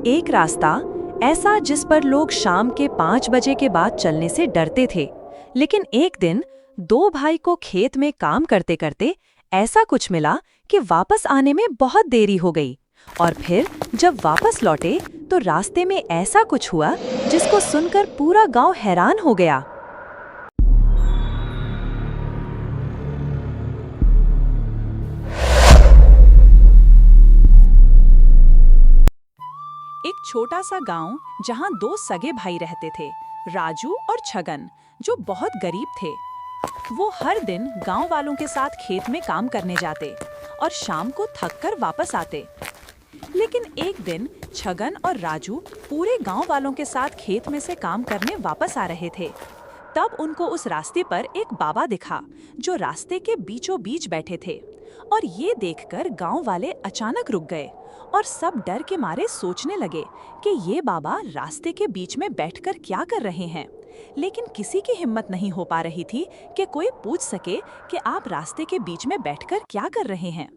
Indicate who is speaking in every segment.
Speaker 1: एक रास्ता ऐसा जिस पर लोग शाम के 5 बजे के बाद चलने से डरते थे। लेकिन एक दिन दो भाई को खेत में काम करते करते ऐसा कुछ मिला कि वापस आने में बहुत देरी हो गई। और फिर जब वापस लौटे तो रास्ते में ऐसा कुछ हुआ जिसको सुनकर पूरा गांव हैरान हो गया। एक छोटा सा गांव जहां दो सगे भाई रहते थे, राजू और छगन, जो बहुत गरीब थे। वो हर दिन गांव वालों के साथ खेत में काम करने जाते और शाम को थक कर वापस आते। लेकिन एक दिन छगन और राजू पूरे गांव वालों के साथ खेत में से काम करने वापस आ रहे थे। तब उनको उस रास्ते पर एक बाबा दिखा जो रास्ते के बीचों बीच बैठे थे। और ये देखकर गांव वाले अचानक रुक गए और सब डर के मारे सोचने लगे कि ये बाबा रास्ते के बीच में बैठकर क्या कर रहे हैं। लेकिन किसी की हिम्मत नहीं हो पा रही थी कि कोई पूछ सके कि आप रास्ते के बीच में बैठकर क्या कर रहे हैं।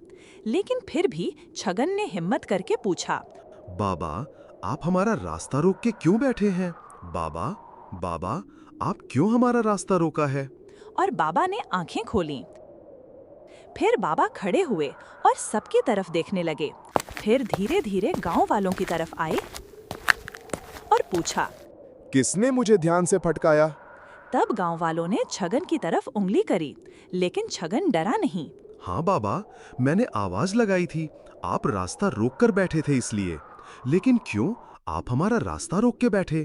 Speaker 1: लेकिन फिर भी छगन ने हिम्मत करके पूछा,
Speaker 2: बाबा, आप हमारा रास्ता रोक के क्यों बैठे हैं? बाबा, बाबा, आप क्यों हमारा रास्ता रोका है?
Speaker 1: और बाबा ने आंखें खोलीं। फिर बाबा खड़े हुए और सबकी तरफ देखने लगे। फिर धीरे धीरे गांव वालों की तरफ आए और पूछा,
Speaker 3: किसने मुझे ध्यान से फटकाया?
Speaker 1: तब गांव वालों ने छगन की तरफ उंगली करी, लेकिन छगन डरा नहीं।
Speaker 2: हाँ बाबा, मैंने आवाज लगाई थी, आप रास्ता रोक कर बैठे थे इसलिए। लेकिन क्यों आप हमारा रास्ता रोक के बैठे?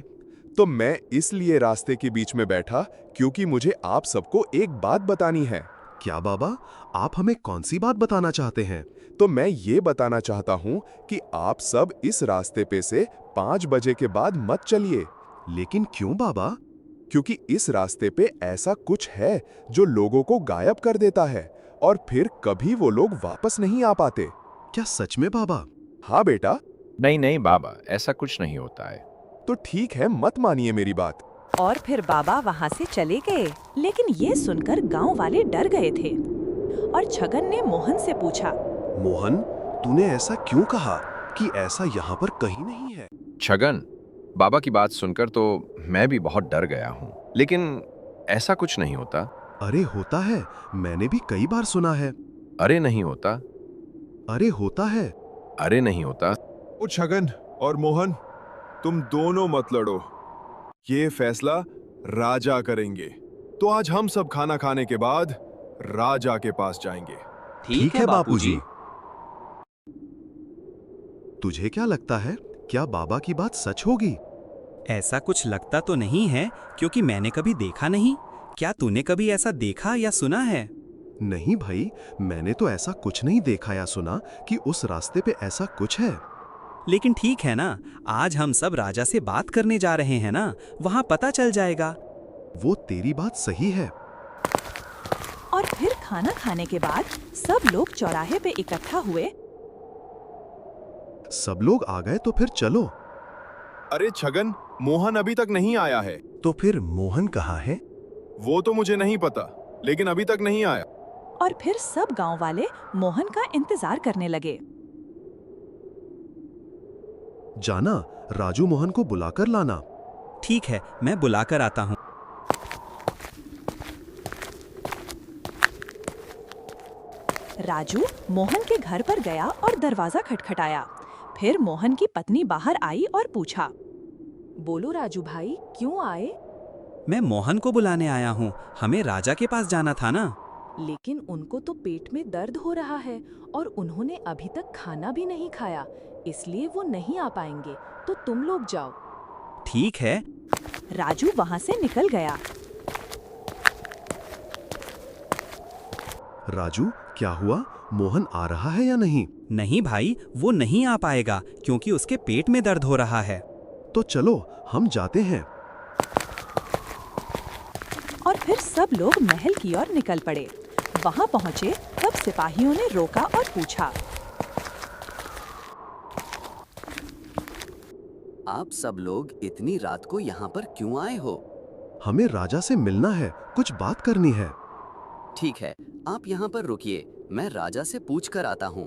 Speaker 3: तो मैं इसलिए रास्ते के बीच में बैठा क्योंकि मुझे आप सबको एक बात बतानी है।
Speaker 2: क्या बाबा, आप हमें कौन सी बात बताना चाहते हैं?
Speaker 3: तो मैं ये बताना चाहता हूँ कि आप सब इस रास्ते पे से 5 बजे के बाद मत चलिए।
Speaker 2: लेकिन क्यों बाबा?
Speaker 3: क्योंकि इस रास्ते पे ऐसा कुछ है जो लोगों को गायब कर देता है और फिर कभी वो लोग वापस नहीं आ पाते।
Speaker 2: क्या सच में बाबा?
Speaker 3: हाँ बेटा।
Speaker 4: नहीं नहीं बाबा, ऐसा कुछ नहीं होता है।
Speaker 3: तो ठीक है, मत मानिए मेरी बात।
Speaker 1: और फिर बाबा वहां से चले गए। लेकिन ये सुनकर गांव वाले डर गए थे और छगन ने मोहन से पूछा,
Speaker 2: मोहन, तूने ऐसा क्यों कहा कि ऐसा यहाँ पर कहीं नहीं है?
Speaker 4: छगन, बाबा की बात सुनकर तो मैं भी बहुत डर गया हूँ, लेकिन ऐसा कुछ नहीं होता।
Speaker 2: अरे होता है, मैंने भी कई बार सुना है।
Speaker 4: अरे नहीं होता।
Speaker 2: अरे होता है।
Speaker 4: अरे नहीं होता।
Speaker 5: ओ छगन और मोहन, तुम दोनों मत लड़ो, ये फैसला राजा करेंगे। तो आज हम सब खाना खाने के बाद राजा के पास जाएंगे।
Speaker 2: ठीक है बापूजी। तुझे क्या लगता है, क्या बाबा की बात सच होगी?
Speaker 6: ऐसा कुछ लगता तो नहीं है क्योंकि मैंने कभी देखा नहीं। क्या तूने कभी ऐसा देखा या सुना है?
Speaker 2: नहीं भाई, मैंने तो ऐसा कुछ नहीं देखा या सुना कि उस रास्ते पे ऐसा कुछ है।
Speaker 6: लेकिन ठीक है ना, आज हम सब राजा से बात करने जा रहे हैं ना, वहाँ पता चल जाएगा।
Speaker 2: वो तेरी बात सही है।
Speaker 1: और फिर खाना खाने के बाद सब लोग चौराहे पे इकट्ठा हुए।
Speaker 2: सब लोग आ गए तो फिर चलो।
Speaker 5: अरे छगन, मोहन अभी तक नहीं आया है।
Speaker 2: तो फिर मोहन कहाँ है?
Speaker 5: वो तो मुझे नहीं पता, लेकिन अभी तक नहीं आया।
Speaker 1: और फिर सब गांव वाले मोहन का इंतजार करने लगे।
Speaker 2: जाना, राजू मोहन को बुलाकर लाना।
Speaker 6: ठीक है, मैं बुलाकर आता हूँ।
Speaker 1: राजू मोहन के घर पर गया और दरवाजा खटखटाया। फिर मोहन की पत्नी बाहर आई और पूछा, बोलो राजू भाई, क्यों आए?
Speaker 6: मैं मोहन को बुलाने आया हूँ, हमें राजा के पास जाना था ना।
Speaker 7: लेकिन उनको तो पेट में दर्द हो रहा है और उन्होंने अभी तक खाना भी नहीं खाया, इसलिए वो नहीं आ पाएंगे। तो तुम लोग जाओ।
Speaker 6: ठीक है।
Speaker 1: राजू वहाँ से निकल गया।
Speaker 2: राजू, क्या हुआ? मोहन आ रहा है या नहीं?
Speaker 6: नहीं भाई, वो नहीं आ पाएगा क्योंकि उसके पेट में दर्द हो रहा है।
Speaker 2: तो चलो हम जाते हैं।
Speaker 1: और फिर सब लोग महल की ओर निकल पड़े। वहाँ पहुँचे तब सिपाहियों ने रोका और पूछा,
Speaker 8: आप सब लोग इतनी रात को यहाँ पर क्यों आए हो?
Speaker 2: हमें राजा से मिलना है, कुछ बात करनी है।
Speaker 8: ठीक है, आप यहाँ पर रुकिए, मैं राजा से पूछ कर आता हूँ।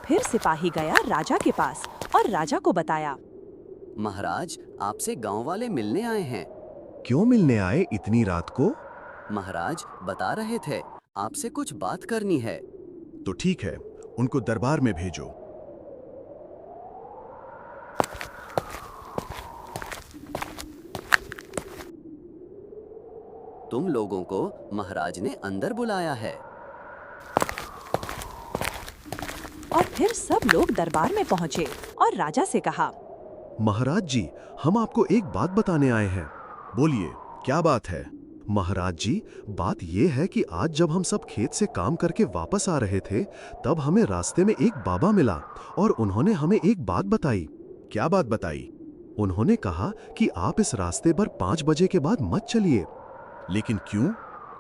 Speaker 1: फिर सिपाही गया राजा के पास और राजा को बताया।
Speaker 8: महाराज, आपसे गांव वाले मिलने आए हैं।
Speaker 2: क्यों मिलने आए इतनी रात को?
Speaker 8: महाराज बता रहे थे आपसे कुछ बात करनी है।
Speaker 2: तो ठीक है, उनको दरबार में भेजो।
Speaker 8: तुम लोगों को महाराज ने अंदर बुलाया है।
Speaker 1: और फिर सब लोग दरबार में पहुंचे और राजा से कहा।
Speaker 2: महाराज जी, हम आपको एक बात बताने आए हैं। बोलिए, क्या बात है? महाराज जी, बात यह है कि आज जब हम सब खेत से काम करके वापस आ रहे थे, तब हमें रास्ते में एक बाबा मिला और उन्होंने हमें एक बात बताई। क्या बात बताई? उन्होंने कहा कि आप इस रास्ते पर 5 बजे के बाद मत चलिए। लेकिन क्यों?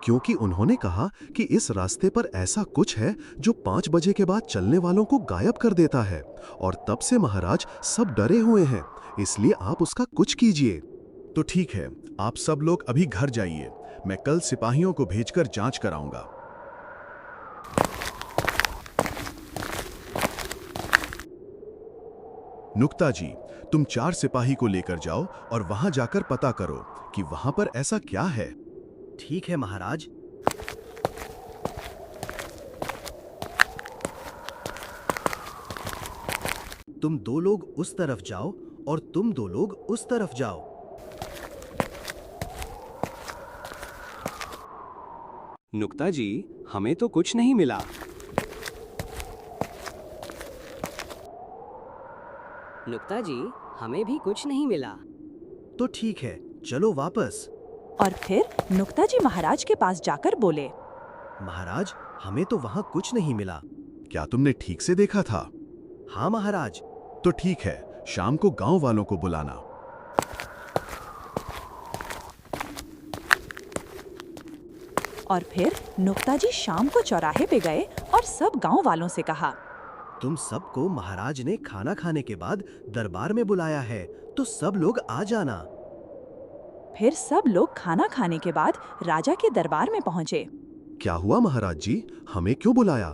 Speaker 2: क्योंकि उन्होंने कहा कि इस रास्ते पर ऐसा कुछ है जो 5 बजे के बाद चलने वालों को गायब कर देता है, और तब से महाराज सब डरे हुए हैं, इसलिए आप उसका कुछ कीजिए। तो ठीक है, आप सब लोग अभी घर जाइए, मैं कल सिपाहियों को भेजकर जांच कराऊंगा। नुक्ता जी, तुम 4 सिपाही को लेकर जाओ और वहां जाकर पता करो कि वहां पर ऐसा क्या है।
Speaker 9: ठीक है महाराज। तुम 2 लोग उस तरफ जाओ और तुम 2 लोग उस तरफ जाओ।
Speaker 6: नुक्ता जी, हमें तो कुछ नहीं मिला।
Speaker 10: नुक्ता जी, हमें भी कुछ नहीं मिला।
Speaker 9: तो ठीक है, चलो वापस।
Speaker 1: और फिर नुक्ता जी महाराज के पास जाकर बोले।
Speaker 9: महाराज, हमें तो वहां कुछ नहीं मिला।
Speaker 2: क्या तुमने ठीक से देखा था?
Speaker 9: हाँ महाराज।
Speaker 2: तो ठीक है, शाम को गांव वालों को बुलाना।
Speaker 1: और फिर नुक्ता जी शाम को चौराहे पे गए और सब गांव वालों से कहा।
Speaker 9: तुम सबको महाराज ने खाना खाने के बाद दरबार में बुलाया है, तो सब लोग आ जाना।
Speaker 1: फिर सब लोग खाना खाने के बाद राजा के दरबार में पहुंचे।
Speaker 2: क्या हुआ महाराज जी, हमें क्यों बुलाया?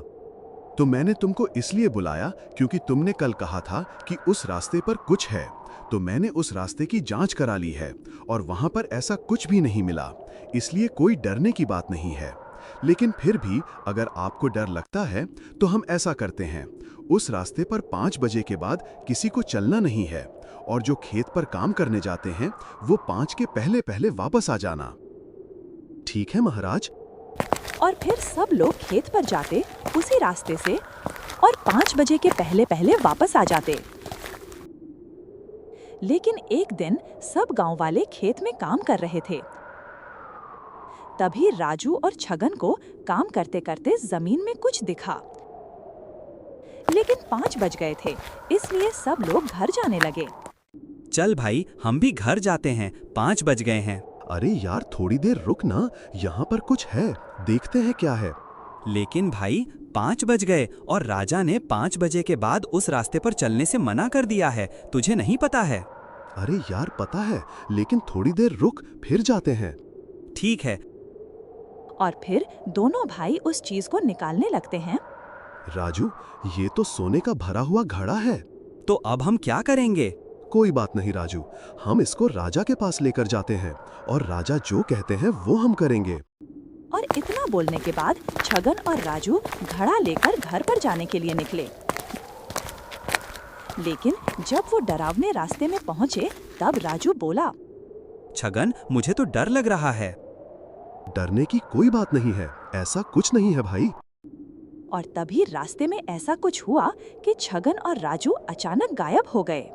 Speaker 2: तो मैंने तुमको इसलिए बुलाया क्योंकि तुमने कल कहा था कि उस रास्ते पर कुछ है, तो मैंने उस रास्ते की जांच करा ली है और वहां पर ऐसा कुछ भी नहीं मिला, इसलिए कोई डरने की बात नहीं है। लेकिन फिर भी अगर आपको डर लगता है तो हम ऐसा करते हैं, उस रास्ते पर 5 बजे के बाद किसी को चलना नहीं है, और जो खेत पर काम करने जाते हैं वो 5 के पहले पहले वापस आ जाना। ठीक है महाराज?
Speaker 1: और फिर सब लोग खेत पर जाते उसी रास्ते से और 5 बजे के पहले पहले वापस आ जाते। लेकिन एक दिन सब गांव वाले खेत में काम कर रहे थे। तभी राजू और छगन को काम करते करते जमीन में कुछ दिखा। लेकिन 5 बज गए थे, इसलिए सब लोग घर जाने लगे।
Speaker 6: चल भाई, हम भी घर जाते हैं, 5 बज गए हैं।
Speaker 2: अरे यार, थोड़ी देर रुक ना, यहाँ पर कुछ है, देखते हैं क्या है।
Speaker 6: लेकिन भाई 5 बज गए और राजा ने 5 बजे के बाद उस रास्ते पर चलने से मना कर दिया है, तुझे नहीं पता है?
Speaker 2: अरे यार पता है, लेकिन थोड़ी देर रुक, फिर जाते हैं।
Speaker 6: ठीक है।
Speaker 1: और फिर दोनों भाई उस चीज को निकालने लगते हैं।
Speaker 2: राजू, ये तो सोने का भरा हुआ घड़ा है।
Speaker 6: तो अब हम क्या करेंगे?
Speaker 2: कोई बात नहीं राजू, हम इसको राजा के पास लेकर जाते हैं और राजा जो कहते हैं वो हम करेंगे।
Speaker 1: और इतना बोलने के बाद छगन और राजू घड़ा लेकर घर पर जाने के लिए निकले। लेकिन जब वो डरावने रास्ते में पहुंचे, तब राजू बोला।
Speaker 6: छगन, मुझे तो डर लग रहा है।
Speaker 2: डरने की कोई बात नहीं है, ऐसा कुछ नहीं है भाई।
Speaker 1: और तभी रास्ते में ऐसा कुछ हुआ कि छगन और राजू अचानक गायब हो गए।